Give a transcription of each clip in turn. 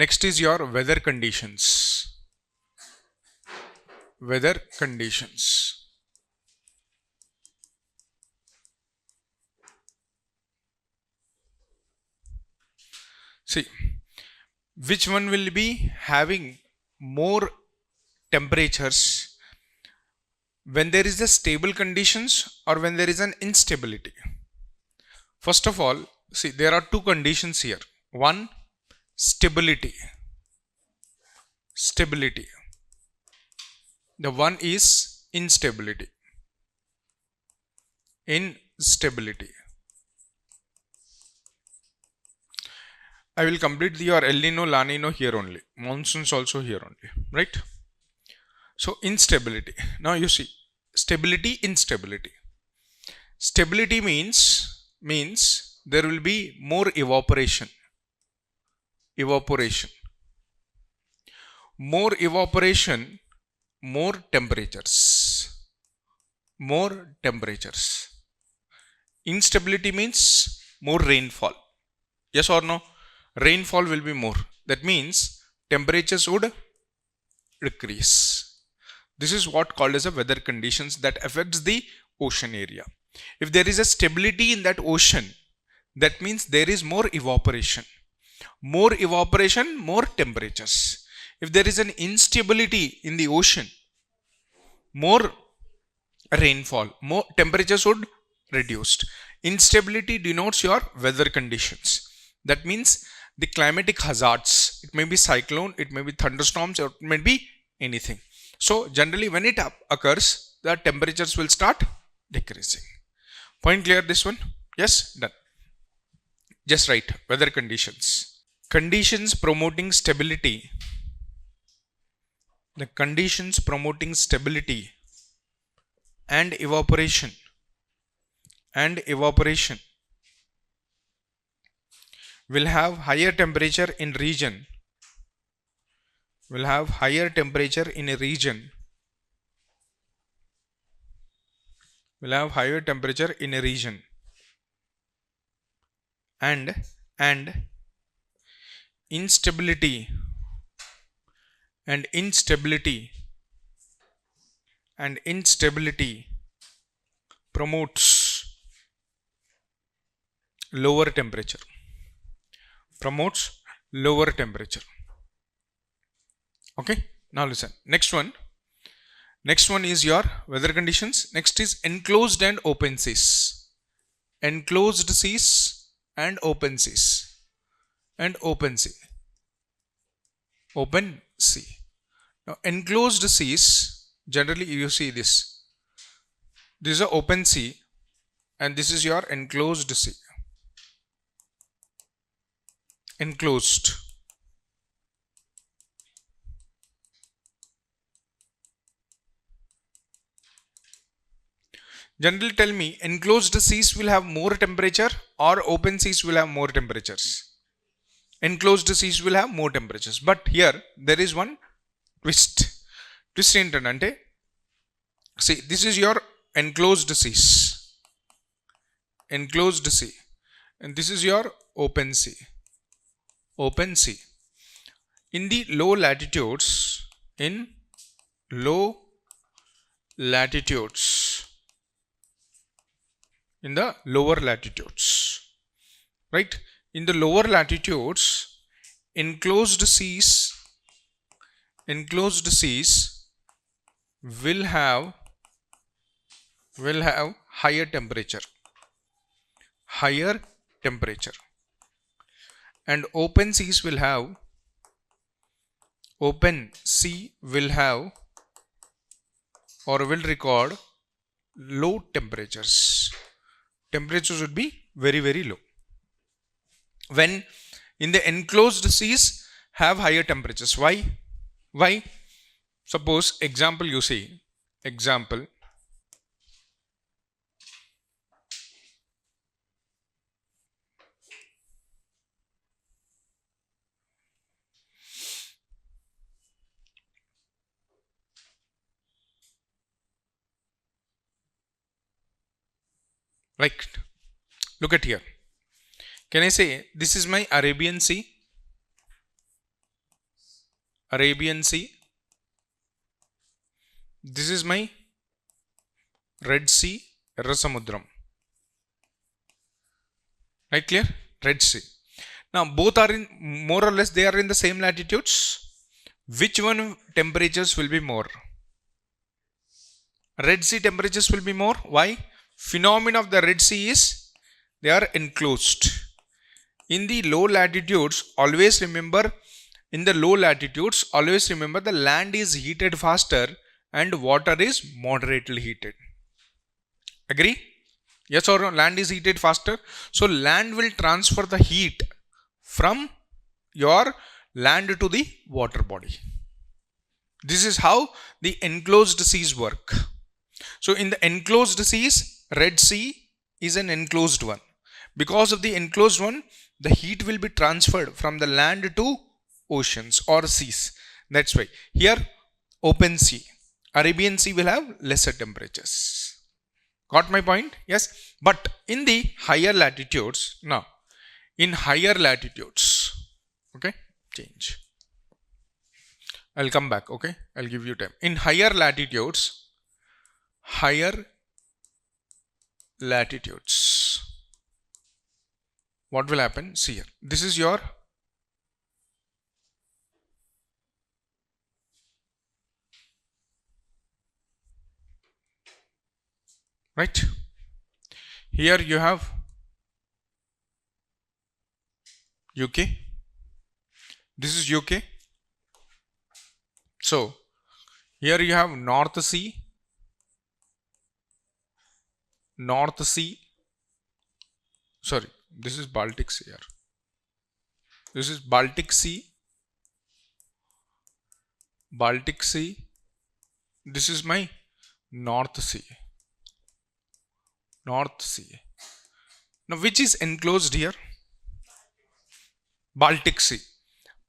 Next is your weather conditions. Weather conditions. See, which one will be having more temperatures when there is a stable conditions or when there is an instability? First of all, see, there are two conditions here. One, stability. Stability. The one is instability. Instability. I will complete your El Nino, La Nino here only. Monsoons also here only, right? So instability. Now you see, stability, instability. Stability means there will be more evaporation. Evaporation. More evaporation, more temperatures. More temperatures. Instability means more rainfall. Yes or no? Rainfall will be more. That means temperatures would decrease. This is what called as a weather conditions that affects the ocean area. If there is a stability in that ocean, that means there is more evaporation. More evaporation, more temperatures. If there is an instability in the ocean, more rainfall, more temperatures would reduced. Instability denotes your weather conditions. That means the climatic hazards. It may be cyclone, it may be thunderstorms, or it may be anything. So generally when it occurs, the temperatures will start decreasing. Point clear this one? Yes, done. Just write weather conditions. Conditions promoting stability. The conditions promoting stability and evaporation will have higher temperature in region. Will have higher temperature in a region. Will have higher temperature in a region. And instability promotes lower temperature. Promotes lower temperature. Okay, now listen. Next one is your weather conditions. Next is enclosed and open seas. Enclosed seas and open seas. And open sea. Open sea. Now enclosed seas, generally you see this. This is an open sea and this is your enclosed sea. Enclosed. Generally tell me, enclosed seas will have more temperature or open seas will have more temperatures? Enclosed seas will have more temperatures. But here there is one twist. Twist ఏంటంటే, see, this is your enclosed seas. Enclosed sea. And this is your open sea. Open sea. In the low latitudes, in the lower latitudes, right? In the lower latitudes, enclosed seas will have higher temperature. And open sea will have or will record low temperatures. Temperatures would be very, very low. When in the enclosed seas have higher temperatures. Why? Suppose example you see. Example. Like, look at here. Can I say this is my Arabian Sea? Arabian Sea. This is my Red Sea, Rasamudram. Right, clear? Red Sea. Now both are in more or less they are in the same latitudes. Which one temperatures will be more? Red Sea temperatures will be more. Why? Phenomena of the Red Sea is they are enclosed. In the low latitudes, always remember the land is heated faster and water is moderately heated. Agree? Yes or no? Land is heated faster. So land will transfer the heat from your land to the water body. This is how the enclosed seas work. So in the enclosed seas, Red Sea is an enclosed one. Because of the enclosed one, the heat will be transferred from the land to oceans or seas. That's why here open sea, Arabian Sea will have lesser temperatures. Got my point? Yes. But in the higher latitudes, now in higher latitudes, okay, change. I'll come back, okay? I'll give you time. In higher latitudes, what will happen? See here. This is your right. Here you have UK. This is UK. So here you have North Sea. Sorry, this is Baltic Sea here. This is Baltic Sea. This is my North Sea. Now which is enclosed here? Baltic Sea.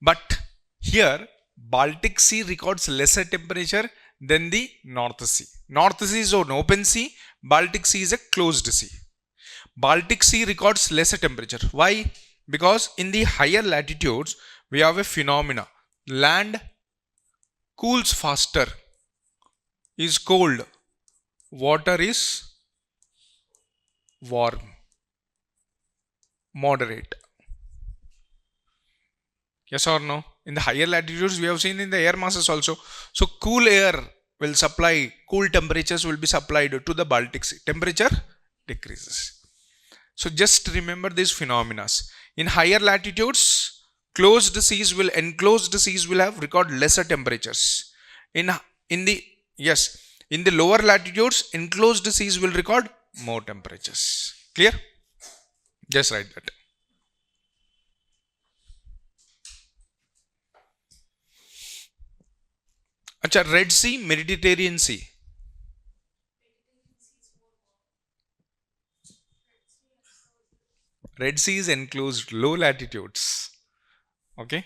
But here Baltic Sea records lesser temperature than the North Sea. North Sea is an open sea. Baltic Sea is a closed sea. Baltic Sea records lesser temperature. Why? Because in the higher latitudes, we have a phenomena. Land cools faster, is cold. Water is warm, moderate. Yes or no? In the higher latitudes, we have seen in the air masses also. So cool air will supply, cool temperatures will be supplied to the Baltic Sea. Temperature decreases. So just remember these phenomena. In higher latitudes, enclosed seas will have record lesser temperatures. In the lower latitudes, enclosed seas will record more temperatures. Clear? Just write that. Acha, Red Sea, Mediterranean Sea. Red Sea is enclosed, low latitudes. Okay.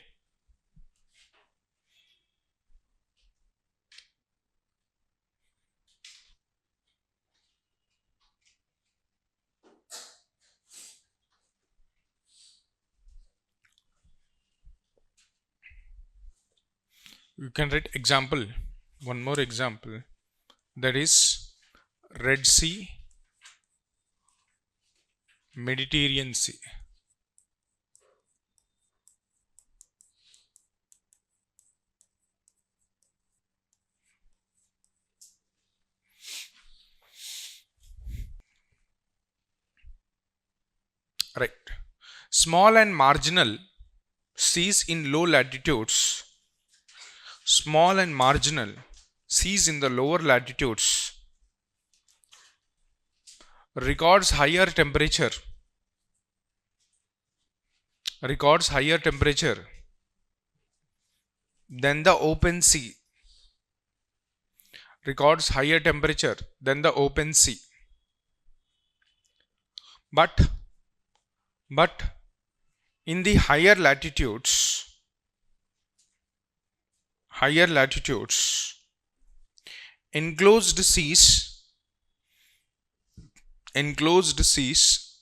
You can write example, one more example, that is Red Sea, Mediterranean Sea. Right. Small and marginal seas in low latitudes. Small and marginal seas in the lower latitudes records higher temperature than the open sea. Records higher temperature than the open sea. But in the higher latitudes, enclosed seas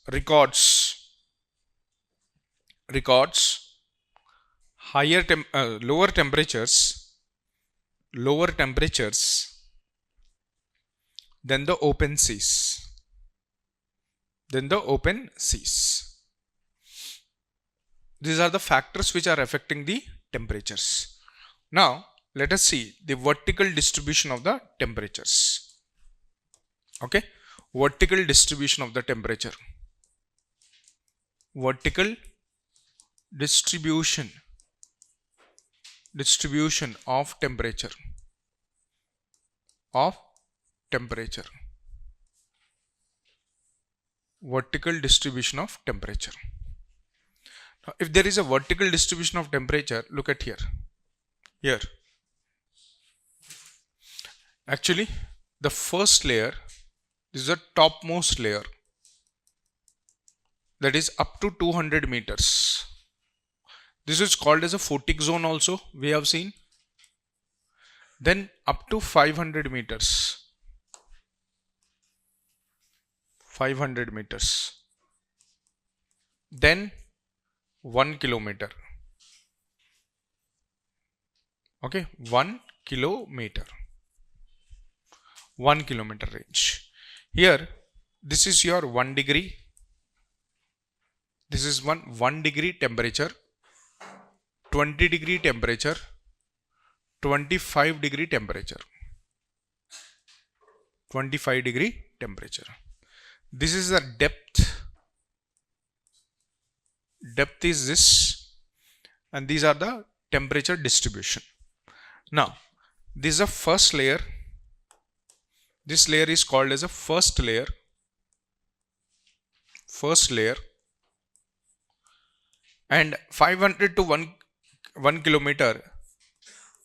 records lower temperatures than the open seas. These are the factors which are affecting the temperatures. Now, let us see the vertical distribution of the temperatures. Okay, vertical distribution of the temperature. Vertical distribution of temperature. Vertical distribution of temperature. Now, if there is a vertical distribution of temperature, look at here. Actually, the first layer is the topmost layer, that is up to 200 meters. This is called as a photic zone also, we have seen. Then up to 500 meters. 500 meters. Then 1 kilometer. Okay, 1 kilometer. 1 kilometer range. Here, this is your 1 degree. This is 1 degree temperature, 20 degree temperature, 25 degree temperature. 25 degree temperature. This is the depth. Depth is this, and these are the temperature distribution. Now, this is a first layer. This layer is called as a first layer. And 500 to 1 kilometer,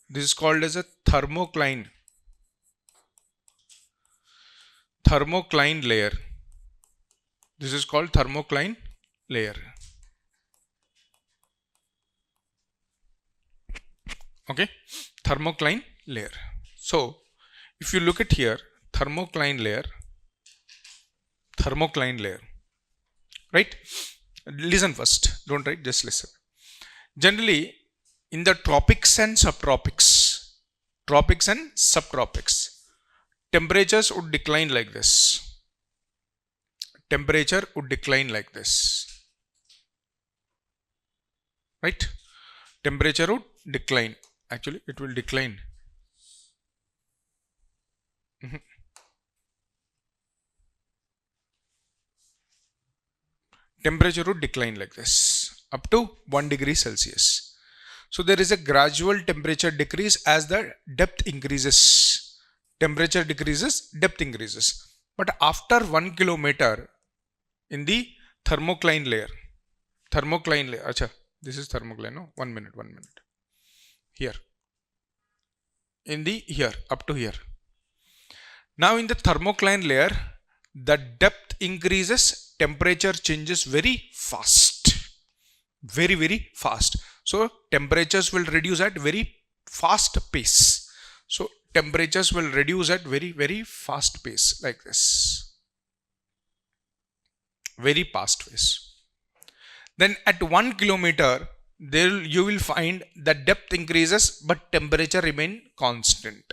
this is called as a thermocline layer. This is called thermocline layer. Okay, thermocline layer. So, if you look at here, thermocline layer, right? Listen first, don't write, just listen. Generally, in the tropics and subtropics, temperatures would decline like this. Right? Temperature would decline. Actually, it will decline. Temperature would decline like this up to 1 degree Celsius. So there is a gradual temperature decrease as the depth increases. Temperature decreases, depth increases. But after 1 kilometer in the thermocline layer, acha, this is thermocline, no? 1 minute. Here. Up to here. Now in the thermocline layer, the depth increases, temperature changes very fast. Very, very fast. So temperatures will reduce at very fast pace. So temperatures will reduce at very, very fast pace like this. Very fast pace. Then at 1 kilometer, there you will find the depth increases but temperature remain constant.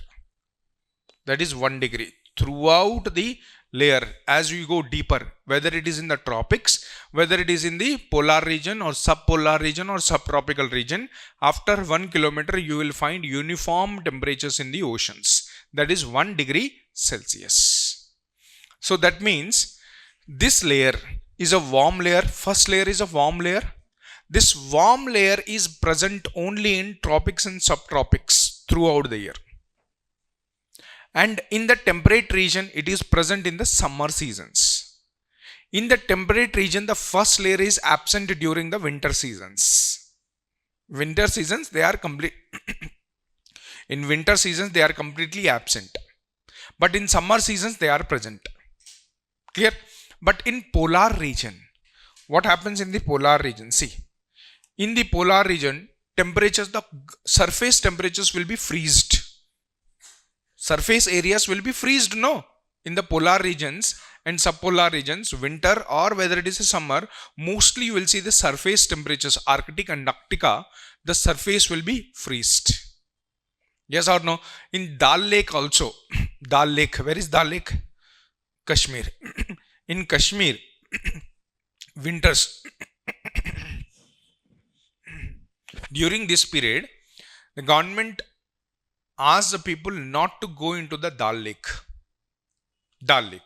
That is 1 degree throughout the layer as you go deeper, whether it is in the tropics, whether it is in the polar region or subpolar region or subtropical region. After 1 kilometer, you will find uniform temperatures in the oceans. That is 1 degree Celsius. So that means this layer is a warm layer. First layer is a warm layer. This warm layer is present only in tropics and subtropics throughout the year. And in the temperate region, it is present in the summer seasons. In the temperate region, the first layer is absent during the winter seasons. Winter seasons, they are complete. In winter seasons, they are completely absent. But in summer seasons, they are present. Clear? But in polar region, what happens in the polar region? See, in the polar region, temperatures, the surface temperatures will be freezed. Surface areas will be freezed, no? In the polar regions, and subpolar regions, winter or whether it is a summer, mostly you will see the surface temperatures, Arctic and Antarctica, the surface will be freezed. Yes or no? In Dal Lake also, Dal Lake, where is Dal Lake? Kashmir. In Kashmir, winters, during this period, the government asked the people not to go into the Dal Lake. Dal Lake.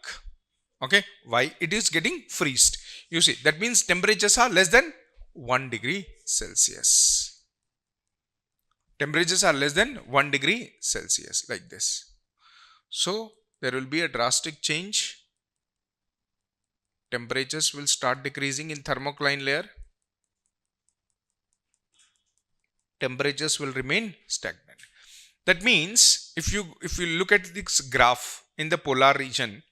Okay, why? It is getting freezed. You see, that means temperatures are less than 1 degree Celsius. Temperatures are less than 1 degree Celsius, like this. So, there will be a drastic change. Temperatures will start decreasing in thermocline layer. Temperatures will remain stagnant. That means, if you look at this graph in the polar region,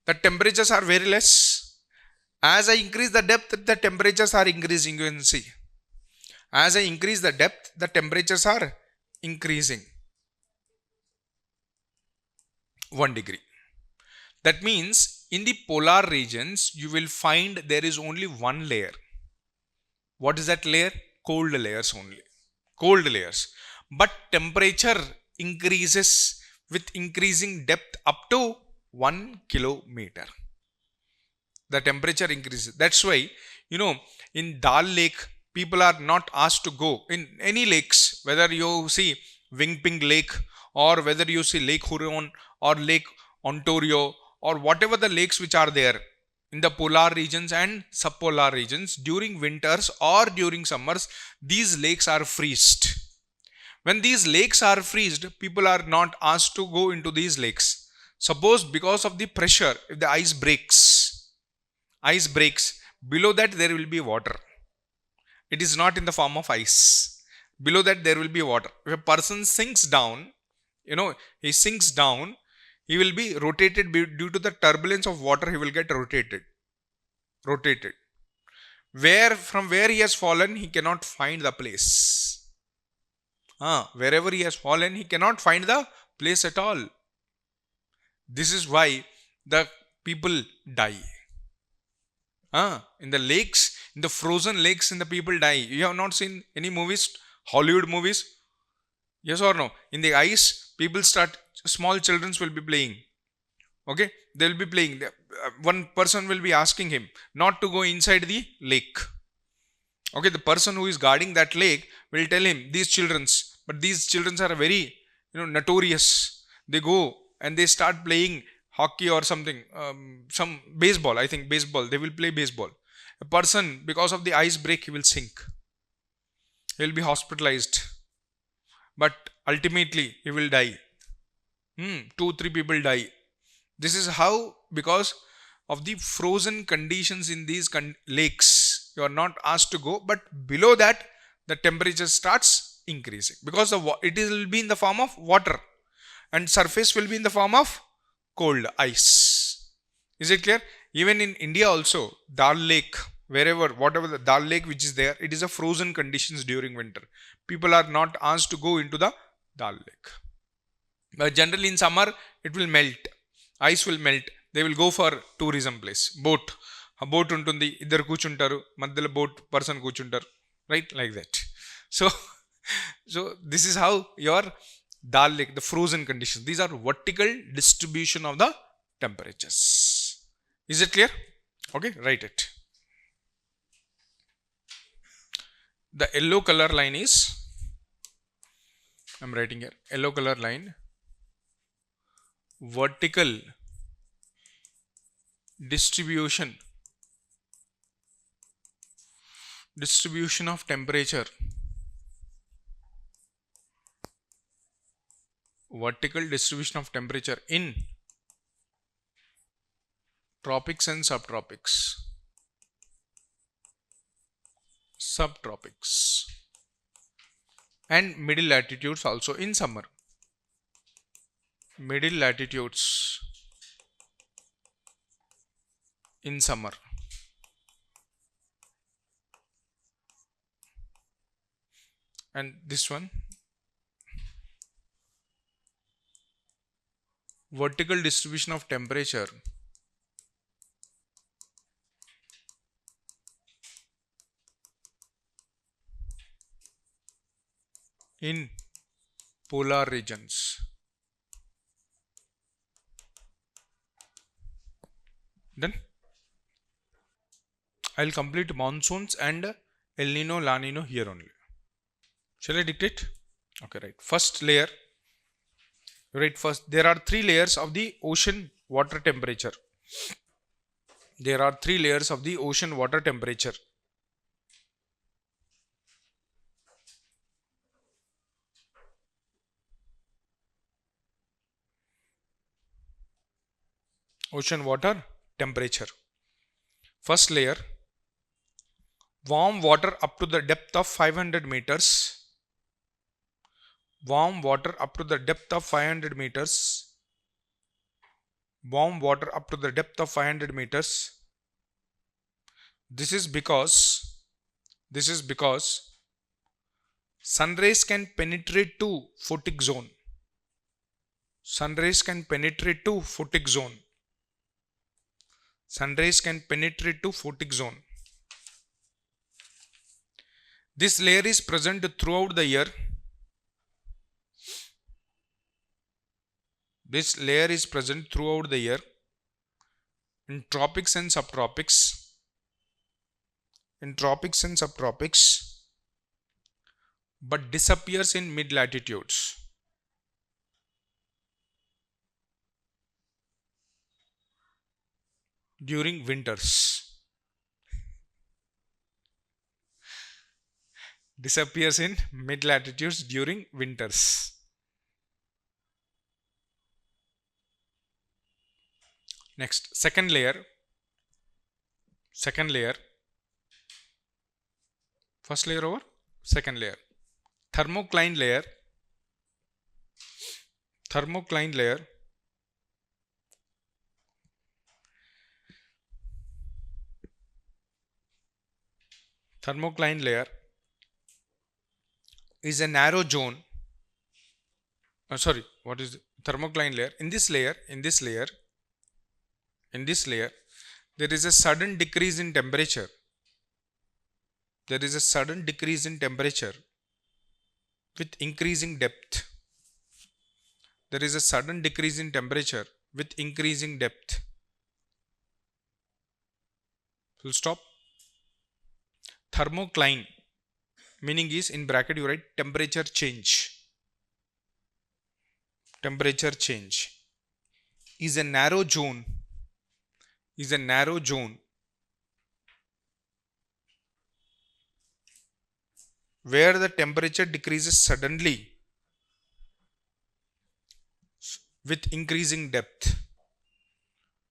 the temperatures are very less. As I increase the depth, the temperatures are increasing, you can see. As I increase the depth, the temperatures are increasing 1 degree. That means, in the polar regions, you will find there is only one layer. What is that layer? Cold layers only. Cold layers. But temperature increases with increasing depth up to 1 kilometer. The temperature increases. That's why, in Dal Lake, people are not asked to go. In any lakes, whether you see Wingping Lake or whether you see Lake Huron or Lake Ontario or whatever the lakes which are there in the polar regions and subpolar regions, during winters or during summers, these lakes are freezed. When these lakes are freezed, people are not asked to go into these lakes. Suppose because of the pressure, if the ice breaks, below that there will be water. It is not in the form of ice. Below that there will be water. If a person sinks down, he sinks down, he will be rotated due to the turbulence of water. He will get rotated. From where he has fallen, he cannot find the place. Wherever he has fallen, he cannot find the place at all. This is why the people die. In the lakes, in the frozen lakes, the people die. You have not seen any movies, Hollywood movies? Yes or no? In the ice, small children will be playing. Okay, they will be playing. One person will be asking him not to go inside the lake. Okay, the person who is guarding that lake will tell him, these children are very, notorious. They go and they start playing hockey or something, some baseball. I think baseball. They will play baseball. A person, because of the ice break, he will sink. He will be hospitalized. But ultimately, he will die. 2-3 people die. This is how, because of the frozen conditions in these lakes, you are not asked to go. But below that, the temperature starts increasing. Because it will be in the form of water. And surface will be in the form of cold ice. Is it clear? Even in India also, Dal Lake, whatever the Dal Lake which is there, it is a frozen conditions during winter. People are not asked to go into the Dal Lake. But generally in summer, it will melt. Ice will melt. They will go for tourism place. Boat. A boat untundi. Iddaru kuchuntaru. Maddala boat person kuchuntaru. Right? Like that. So this is how your Dal Lake, the frozen conditions. These are vertical distribution of the temperatures. Is it clear? Okay, write it. The yellow color line is, I am writing here, yellow color line, vertical distribution of temperature. Vertical distribution of temperature in tropics and subtropics. And middle latitudes also in summer. Middle latitudes in summer. And this one, vertical distribution of temperature in polar regions. Then I'll complete monsoons and El Nino, La Nino here only. Shall I dictate? Okay, right. First layer. Right, first there are three layers of the ocean water temperature. There are three layers of the ocean water temperature. Ocean water temperature. First layer, warm water up to the depth of 500 meters. Warm water up to the depth of 500 meters. Warm water up to the depth of 500 meters. This is because sun rays can penetrate to photic zone. Sun rays can penetrate to photic zone. Sun rays can penetrate to photic zone. This layer is present throughout the year. This layer is present throughout the year in tropics and subtropics. In tropics and subtropics, but disappears in mid latitudes. During winters. Disappears in mid latitudes during winters. Next, second layer. First layer over second layer. Thermocline layer. Thermocline layer. Thermocline layer is a narrow zone. What is the thermocline layer? In this layer, there is a sudden decrease in temperature. There is a sudden decrease in temperature with increasing depth. There is a sudden decrease in temperature with increasing depth. Full stop. Thermocline meaning is, in bracket you write temperature change. Temperature change is a narrow zone. Is a narrow zone where the temperature decreases suddenly with increasing depth.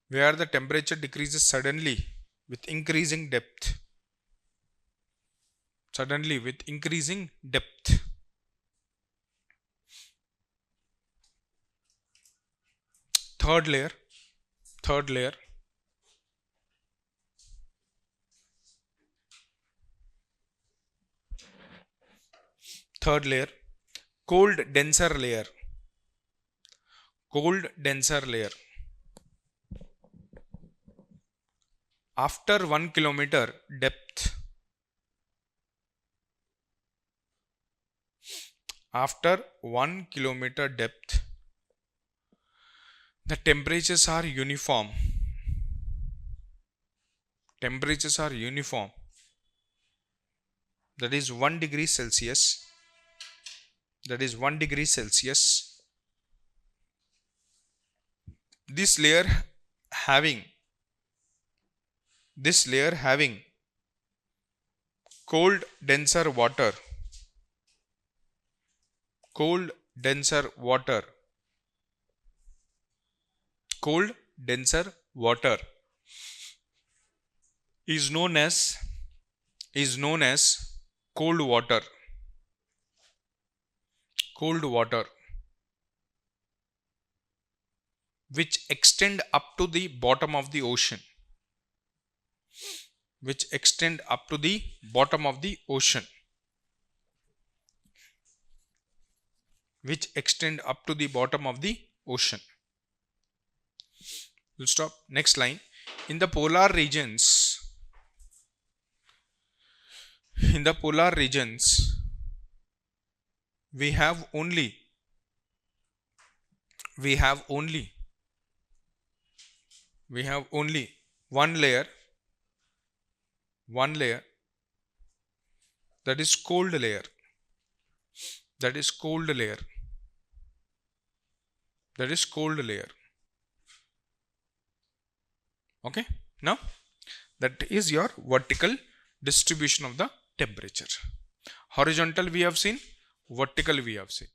Where the temperature decreases suddenly with increasing depth. Suddenly with increasing depth. Third layer. Third layer. Third layer. Cold denser layer. Cold denser layer. After 1 kilometer depth. After 1 kilometer depth, the temperatures are uniform. Temperatures are uniform. That is 1 degree Celsius. That is 1 degree Celsius. This layer having cold denser water. Cold denser water. Cold denser water is known as cold water. Cold water, which extend up to the bottom of the ocean. Which extend up to the bottom of the ocean. Which extend up to the bottom of the ocean. We'll stop. Next line. In the polar regions, we have only one layer, that is cold layer, okay. Now that is your vertical distribution of the temperature. Horizontal we have seen, vertical we have seen.